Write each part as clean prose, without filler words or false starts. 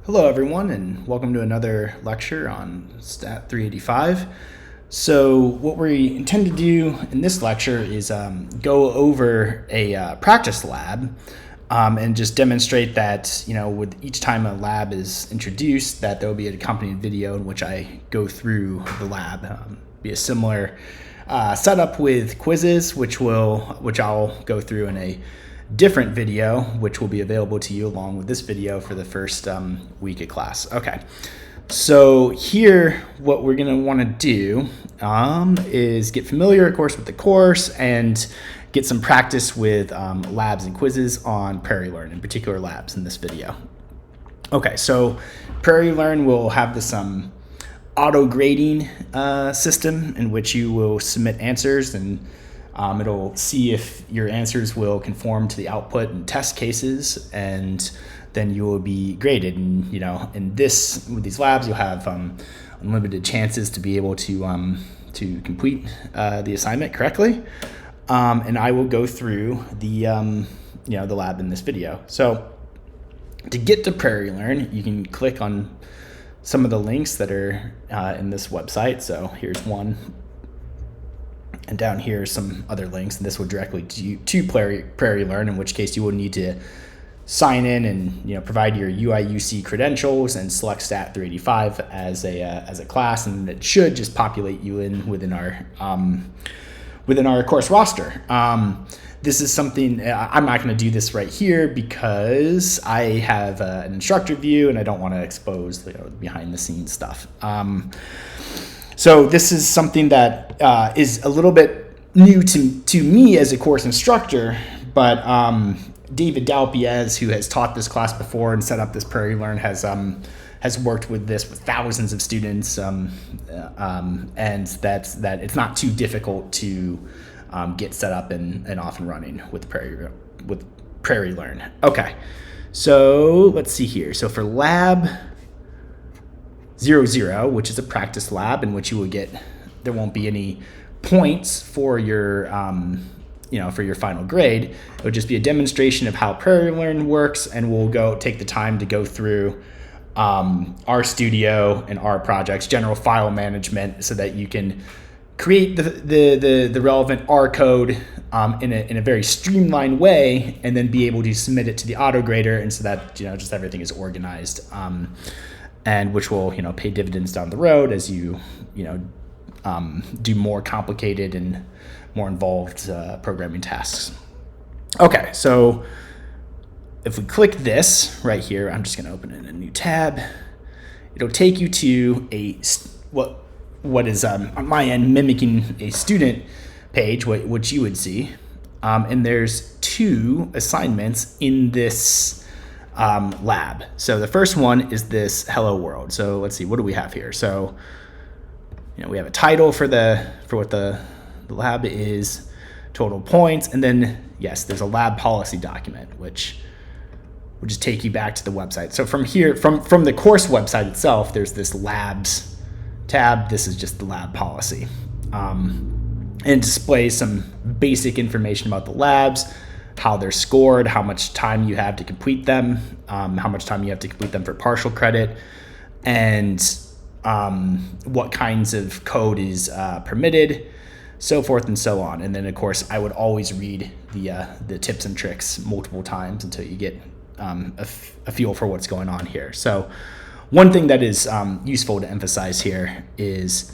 Hello everyone and welcome to another lecture on Stat 385. So what we intend to do in this lecture is go over a practice lab and just demonstrate that, with each time a lab is introduced, that there will be an accompanied video in which I go through the lab. Be a similar setup with quizzes, which I'll go through in a different video, which will be available to you along with this video for the first week of class. Okay, so here what we're going to want to do is get familiar, of course, with the course and get some practice with labs and quizzes on Prairie Learn, in particular labs in this video. Okay, so Prairie Learn will have this auto grading system in which you will submit answers, and it'll see if your answers will conform to the output and test cases, and then you will be graded. And with these labs, you'll have unlimited chances to be able to complete the assignment correctly. And I will go through the lab in this video. So to get to Prairie Learn, you can click on some of the links that are in this website. So here's one. And down here are some other links, and this will directly to Prairie Learn, in which case you will need to sign in and provide your UIUC credentials and select Stat 385 as a class, and it should just populate you in within our course roster. This is something I'm not going to do this right here because I have an instructor view and I don't want to expose behind the scenes stuff. So this is something that is a little bit new to me as a course instructor, but David Dalpiez, who has taught this class before and set up this Prairie Learn, has worked with this with thousands of students, and that it's not too difficult to get set up and off and running with Prairie Learn. Okay, so let's see here. So for lab 00, which is a practice lab in which there won't be any points for your for your final grade. It'll just be a demonstration of how Prairie Learn works, and we'll take the time to go through RStudio and R projects, general file management, so that you can create the relevant R code in a very streamlined way, and then be able to submit it to the auto grader, and so that just everything is organized. And which will pay dividends down the road as you do more complicated and more involved programming tasks. Okay, so if we click this right here, I'm just going to open it in a new tab. It'll take you to what is on my end mimicking a student page, which you would see, and there's two assignments in this lab. So the first one is this Hello World. So let's see, what do we have here? So we have a title for what the lab is, total points, and then yes, there's a lab policy document which will just take you back to the website. So from here, from the course website itself, there's this labs tab. This is just the lab policy, and displays some basic information about the labs, how they're scored, how much time you have to complete them, how much time you have to complete them for partial credit, and what kinds of code is permitted, so forth and so on. And then, of course, I would always read the tips and tricks multiple times until you get a feel for what's going on here. So one thing that is useful to emphasize here is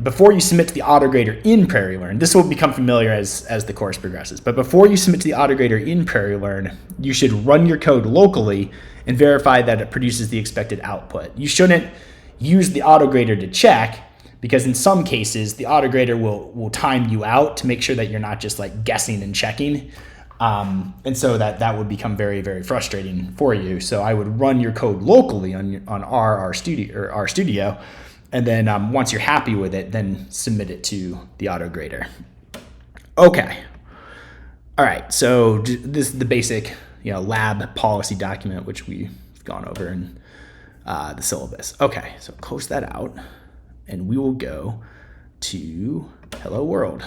before you submit to the autograder in Prairie Learn, this will become familiar as the course progresses, but before you submit to the autograder in Prairie Learn, you should run your code locally and verify that it produces the expected output. You shouldn't use the autograder to check, because in some cases, the autograder will time you out to make sure that you're not just guessing and checking. And so that would become very, very frustrating for you. So I would run your code locally on RStudio, and then once you're happy with it, then submit it to the auto grader. Okay. All right. So this is the basic, lab policy document, which we've gone over in the syllabus. Okay. So close that out, and we will go to Hello World.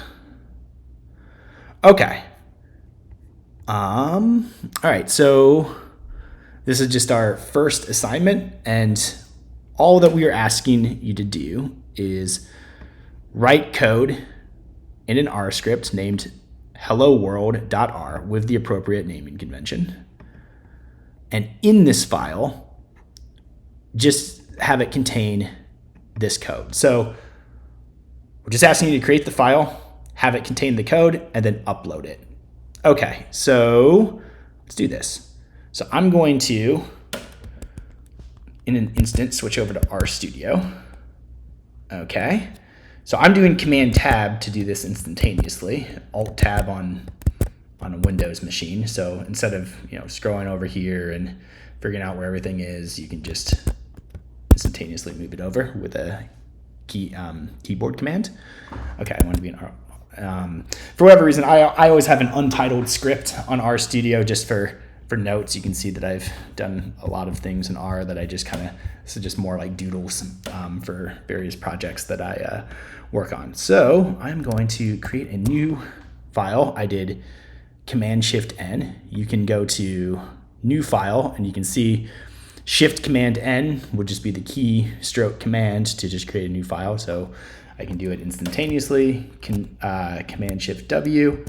Okay. All right. So This is just our first assignment, and all that we are asking you to do is write code in an R script named helloworld.r with the appropriate naming convention. And in this file, just have it contain this code. So we're just asking you to create the file, have it contain the code, and then upload it. Okay, so let's do this. So I'm going to, in an instant, switch over to RStudio. Okay, so I'm doing Command Tab to do this instantaneously. Alt Tab on a Windows machine. So instead of scrolling over here and figuring out where everything is, you can just instantaneously move it over with a keyboard command. Okay, I want to be in for whatever reason, I always have an untitled script on RStudio just for notes. You can see that I've done a lot of things in R that I just this is just more like doodles for various projects that I work on. So I'm going to create a new file. I did Command-Shift-N. You can go to New File, and you can see Shift-Command-N would just be the keystroke command to just create a new file. So I can do it instantaneously. Command-Shift-W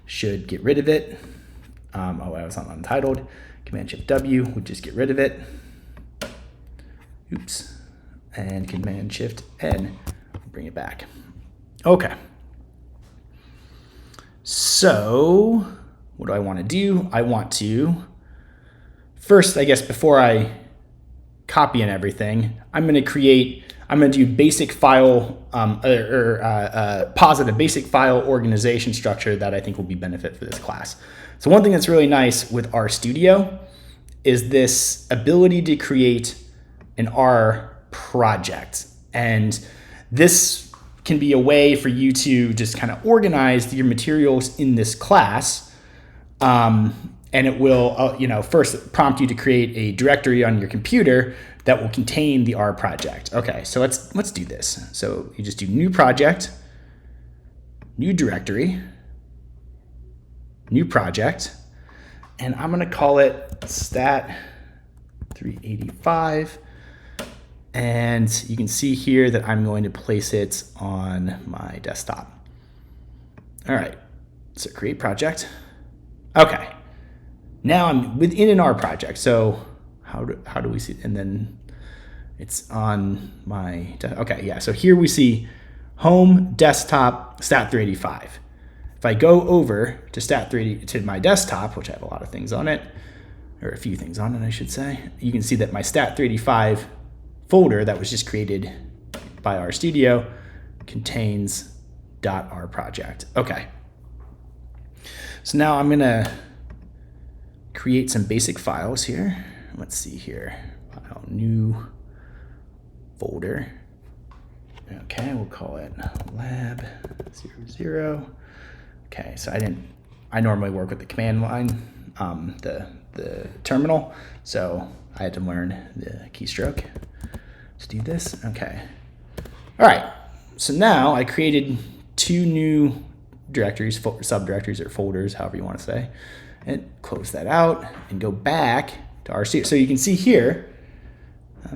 should get rid of it. I was on untitled. Command-Shift-W would just get rid of it. Oops. And Command-Shift-N will bring it back. Okay. So what do I want to do? I want to, first, I guess, before I copy and everything, I'm going to do basic file posit a basic file organization structure that I think will be benefit for this class. So one thing that's really nice with RStudio is this ability to create an R project. And this can be a way for you to just kind of organize your materials in this class. And it will, first prompt you to create a directory on your computer that will contain the R project. Okay, so let's do this. So you just do new project, new directory, new project, and I'm gonna call it stat385. And you can see here that I'm going to place it on my desktop. All right, so create project. Okay, now I'm within an R project. So how do we see, and then it's on my, okay, yeah. So here we see home, desktop, stat385. If I go over to stat3 to my desktop, which I have a lot of things on it, or a few things on it, I should say, you can see that my stat385 folder that was just created by RStudio contains .r project. Okay. So now I'm gonna create some basic files here. Let's see here, file, new folder. Okay, we'll call it lab 00. Okay, so I normally work with the command line, the terminal, so I had to learn the keystroke to do this. Okay. All right, so now I created two new directories, subdirectories, or folders, however you want to say, and close that out and go back to RStudio. So you can see here,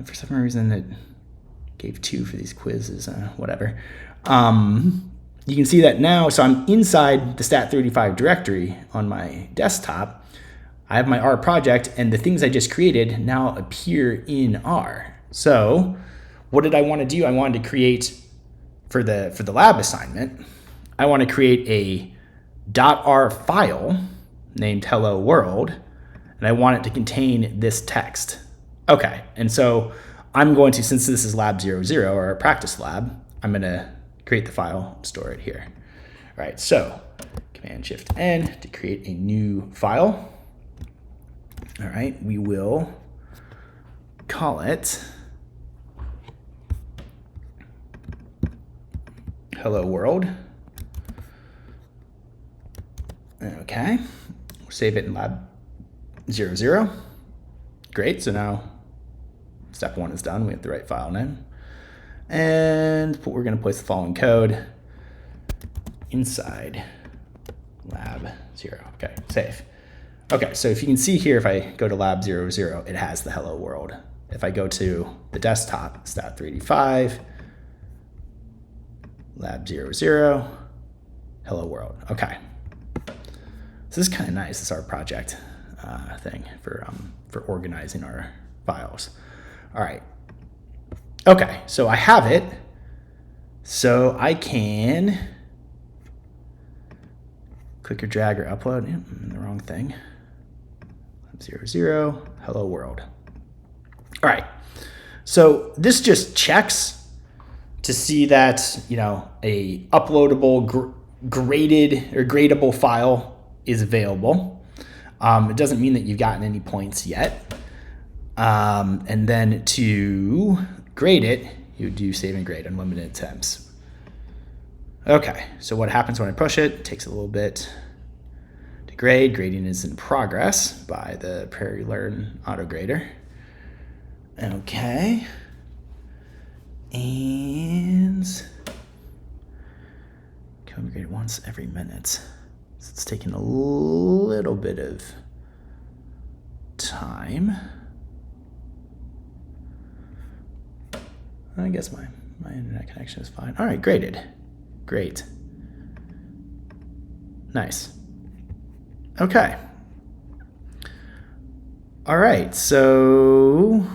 for some reason it gave 2 for these quizzes, whatever. You can see that now, so I'm inside the stat385 directory on my desktop. I have my R project, and the things I just created now appear in R. So what did I want to do? I wanted to create, for the lab assignment, I want to create a .r file named hello world, and I want it to contain this text. Okay, and so I'm going to, since this is lab 00, or our practice lab, I'm going to create the file and store it here. All right, so Command-Shift-N to create a new file. All right, we will call it hello world. Okay, we'll save it in lab 00. Great, so now step 1 is done. We have the right file name. And we're going to place the following code inside lab 0. Okay, save. Okay, so if you can see here, if I go to lab 00, it has the hello world. If I go to the desktop, stat385, lab 00, hello world. Okay. So this is kind of nice. This is our project thing for organizing our files. All right. Okay, so I have it. So I can click or drag or upload. The wrong thing. 00, hello world. All right. So this just checks to see that, you know, a uploadable, graded or gradable file is available. It doesn't mean that you've gotten any points yet. And then to grade it, you do save and grade, unlimited attempts. Okay, so what happens when I push it? It takes a little bit to grade. Grading is in progress by the Prairie Learn auto grader. Okay. And can we grade once every minute? So it's taking a little bit of time. I guess my internet connection is fine. All right, graded. Great. Nice. Okay. All right, so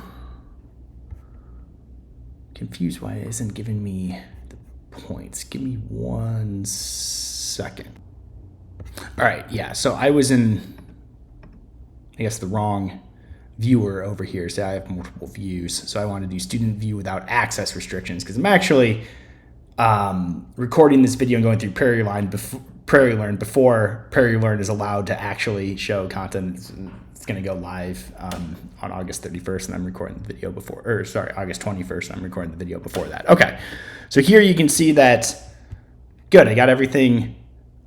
confused why it isn't giving me the points. Give me 1 second. All right, yeah, so I was in, I guess, the wrong viewer over here. So I have multiple views. So I want to do student view without access restrictions because I'm actually recording this video and going through Prairie Learn before Prairie Learn is allowed to actually show content. It's going to go live on August 31st, and I'm recording the video before, or sorry, August 21st, and I'm recording the video before that. Okay, so here you can see that, good, I got everything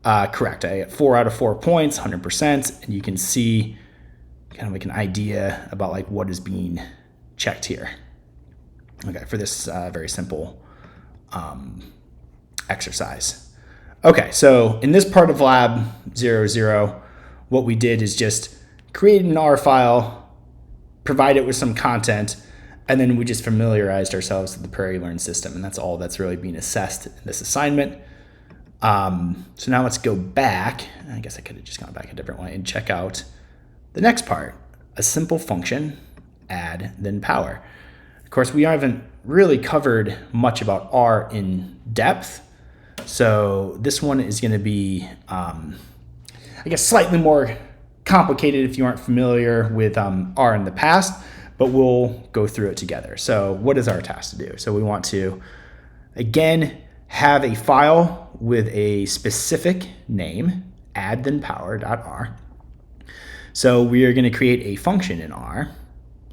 correct. I got 4 out of 4 points, 100%, and you can see kind of like an idea about like what is being checked here. Okay, for this very simple exercise. Okay, so in this part of lab 00, what we did is just create an R file, provide it with some content, and then we just familiarized ourselves with the Prairie Learn system, and that's all that's really being assessed in this assignment. So now let's go back. I guess I could have just gone back a different way and check out the next part, a simple function, add, then power. Of course, we haven't really covered much about R in depth. So this one is going to be, I guess, slightly more complicated if you aren't familiar with R in the past, but we'll go through it together. So what is our task to do? So we want to, again, have a file with a specific name, add then power.r. So we are going to create a function in R,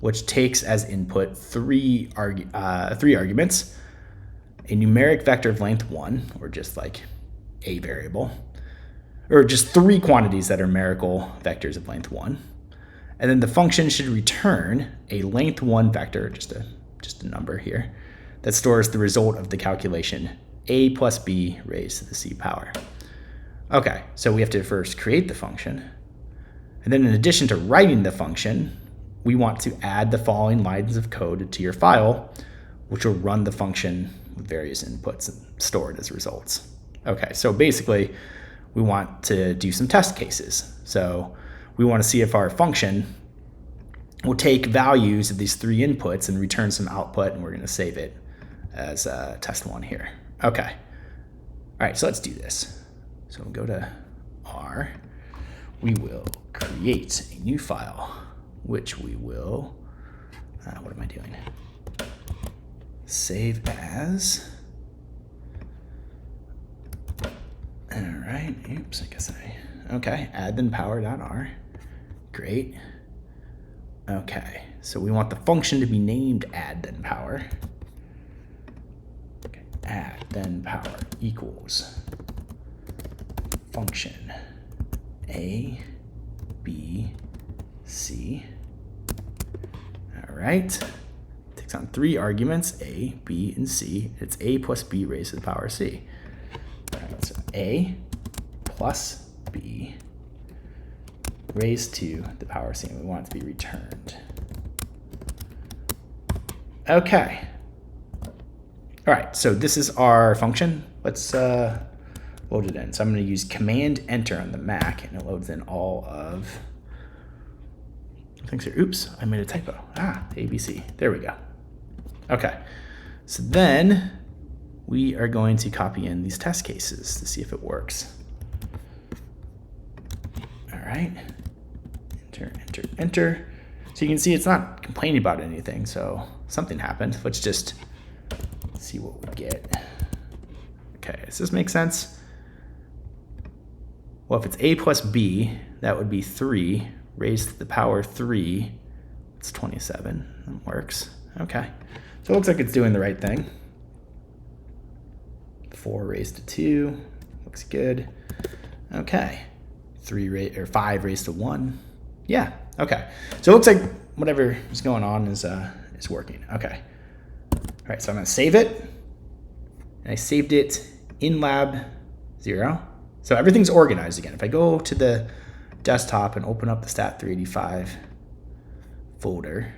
which takes as input three arguments, a numeric vector of length 1, or just like a variable, or just 3 quantities that are numerical vectors of length 1. And then the function should return a length 1 vector, just a number here, that stores the result of the calculation a plus b raised to the c power. Okay, so we have to first create the function. And then in addition to writing the function, we want to add the following lines of code to your file, which will run the function with various inputs and store it as results. Okay, so basically we want to do some test cases. So we want to see if our function will take values of these 3 inputs and return some output, and we're going to save it as test 1 here. Okay, all right, so let's do this. So we'll go to R. We will create a new file, which we will, what am I doing? Save as. All right, oops, I guess okay, add then power.r. Great. Okay, so we want the function to be named add then power. Okay, add then power equals function A, B, C. All right. Takes on 3 arguments, A, B, and C. It's A plus B raised to the power of C. All right, so A plus B raised to the power c, and we want it to be returned. Okay. All right, so this is our function. Let's load it in. So I'm going to use Command Enter on the Mac, and it loads in all of things here. Oops, I made a typo. ABC. There we go. Okay, so then we are going to copy in these test cases to see if it works. All right, enter, enter, enter. So you can see it's not complaining about anything, so something happened. Let's just see what we get. Okay, does this make sense? Well, if it's a plus b, that would be 3 raised to the power 3. It's 27. That works. Okay, so it looks like it's doing the right thing. 4 raised to 2 looks good. Okay, 5 raised to 1. Yeah. Okay, so it looks like whatever is going on is working. Okay. All right, so I'm going to save it. And I saved it in lab 0. So everything's organized again. If I go to the desktop and open up the Stat385 folder,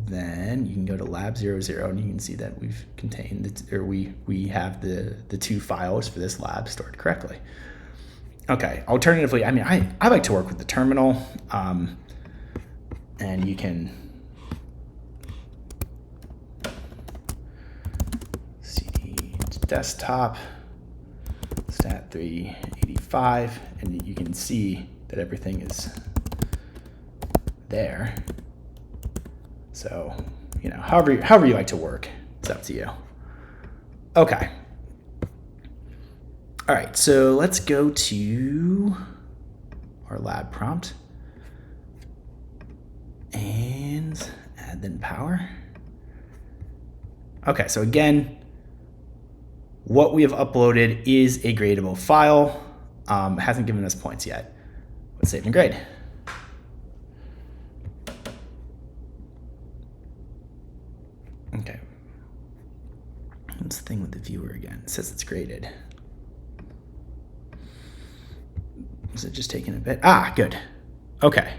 then you can go to lab 00 and you can see that we've contained we have the 2 files for this lab stored correctly. Okay, alternatively, I mean, I like to work with the terminal, and you can cd desktop Stat385, and you can see that everything is there. So, you know, however you like to work, it's up to you. Okay. All right, so let's go to our lab prompt and add then power. Okay, so again, what we have uploaded is a gradable file. It hasn't given us points yet. Let's save and grade. Okay. What's the thing with the viewer again? It says it's graded. Is it just taking a bit? Good. Okay.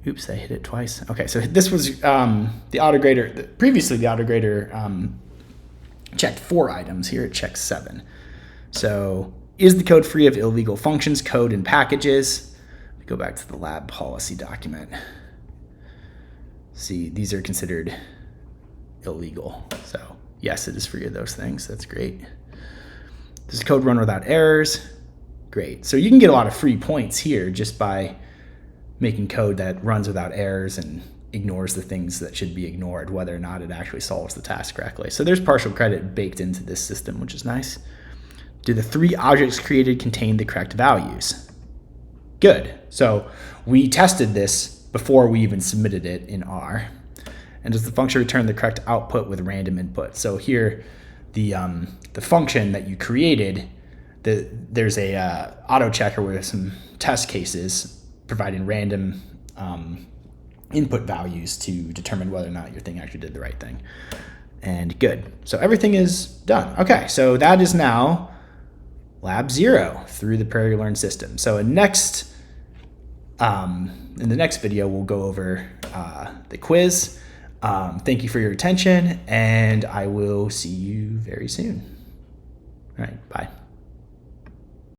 Oops, I hit it twice. Okay, so this was the auto grader. Previously, the auto grader checked 4 items. Here it checks 7. So, is the code free of illegal functions, code, and packages? Go back to the lab policy document. See, these are considered illegal. So, yes, it is free of those things. That's great. Does the code run without errors? Great. So you can get a lot of free points here just by making code that runs without errors and ignores the things that should be ignored, whether or not it actually solves the task correctly. So there's partial credit baked into this system, which is nice. Do the 3 objects created contain the correct values? Good. So we tested this before we even submitted it in R. And does the function return the correct output with random input? So here, the function that you created, there's a auto checker with some test cases providing random input values to determine whether or not your thing actually did the right thing. And good. So everything is done. Okay, so that is now lab 0 through the Prairie Learn system. So in the next video, we'll go over the quiz. Thank you for your attention, and I will see you very soon. All right, bye.